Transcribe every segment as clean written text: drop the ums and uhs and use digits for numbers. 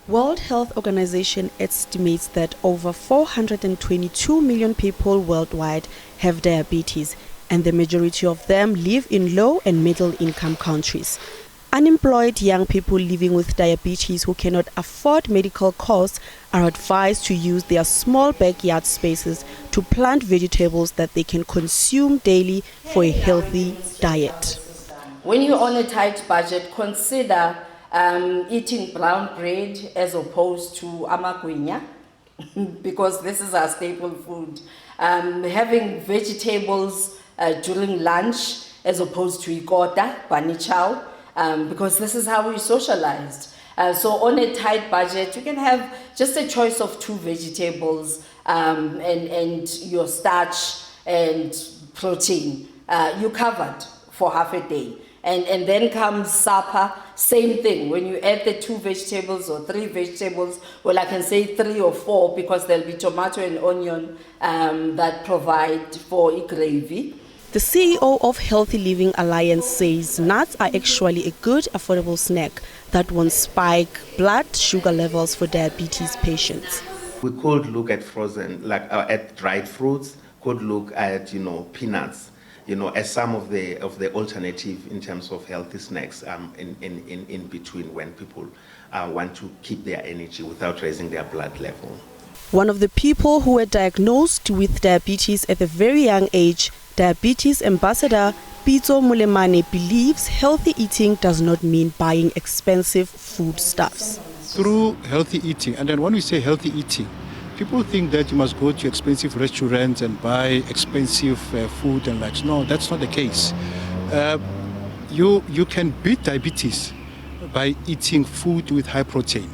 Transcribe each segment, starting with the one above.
World Health Organization estimates that over 422 million people worldwide have diabetes, and the majority of them live in low and middle income countries. Unemployed young people living with diabetes who cannot afford medical costs are advised to use their small backyard spaces to plant vegetables that they can consume daily for a healthy diet. When you're on a tight budget, consider eating brown bread as opposed to amagwinya, because this is our staple food. Having vegetables during lunch as opposed to ikota, banichao, because this is how we socialized. So on a tight budget, you can have just a choice of 2 vegetables and your starch and protein. You covered for half a day. And then comes supper, same thing. When you add the 2 vegetables or 3 vegetables, well, I can say 3 or 4 because there'll be tomato and onion that provide for a gravy. The CEO of Healthy Living Alliance says nuts are actually a good, affordable snack that won't spike blood sugar levels for diabetes patients. We could look at frozen, at dried fruits, could look at, peanuts, as some of the alternative in terms of healthy snacks in between when people want to keep their energy without raising their blood level. One of the people who were diagnosed with diabetes at a very young age, diabetes ambassador Pitso Molemane, believes healthy eating does not mean buying expensive foodstuffs. Through healthy eating, and then when we say healthy eating, people think that you must go to expensive restaurants and buy expensive food and likes. No, that's not the case. You can beat diabetes by eating food with high protein.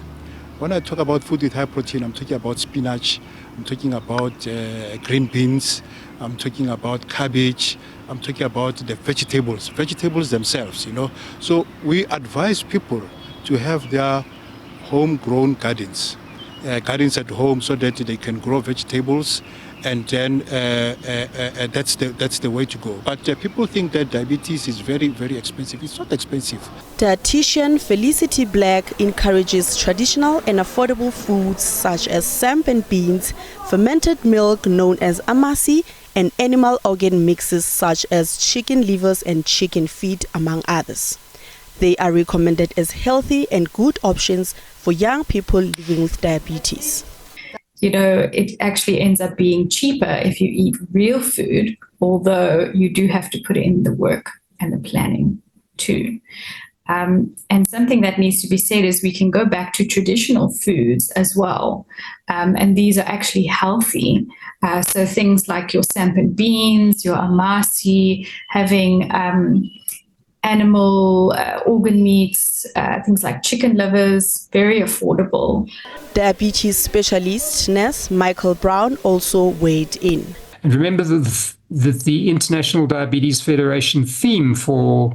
When I talk about food with high protein, I'm talking about spinach, I'm talking about green beans, I'm talking about cabbage, I'm talking about the vegetables themselves, So we advise people to have their homegrown gardens at home so that they can grow vegetables, and then that's the way to go. But people think that diabetes is very, very expensive. It's not expensive. Dietitian Felicity Black encourages traditional and affordable foods such as samp and beans, fermented milk known as amasi, and animal organ mixes such as chicken livers and chicken feet, among others. They are recommended as healthy and good options for young people living with diabetes. It actually ends up being cheaper if you eat real food, although you do have to put in the work and the planning too. And something that needs to be said is we can go back to traditional foods as well. And these are actually healthy. So things like your samp and beans, your amasi, having animal organ meats, things like chicken livers, very affordable. Diabetes specialist nurse Michael Brown also weighed in. And remember that the International Diabetes Federation theme for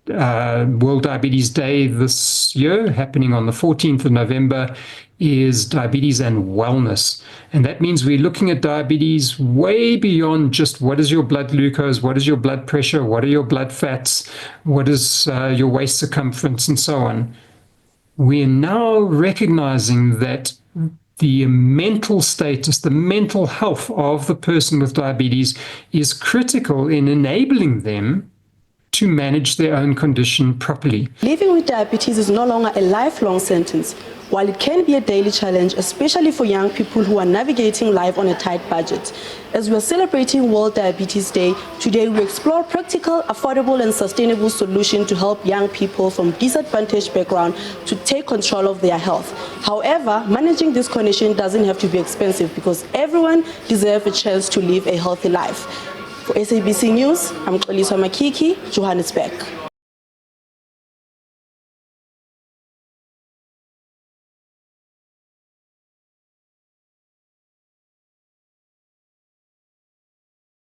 World Diabetes Day this year, happening on the 14th of November, is diabetes and wellness. And that means we're looking at diabetes way beyond just what is your blood glucose, what is your blood pressure, what are your blood fats, what is your waist circumference, and so on. We're now recognizing that the mental status, the mental health of the person with diabetes is critical in enabling them to manage their own condition properly. Living with diabetes is no longer a lifelong sentence. While it can be a daily challenge, especially for young people who are navigating life on a tight budget. As we are celebrating World Diabetes Day, today we explore practical, affordable and sustainable solutions to help young people from disadvantaged backgrounds to take control of their health. However, managing this condition doesn't have to be expensive because everyone deserves a chance to live a healthy life. For SABC News, I'm Xoliswa Makiki, Johannesburg.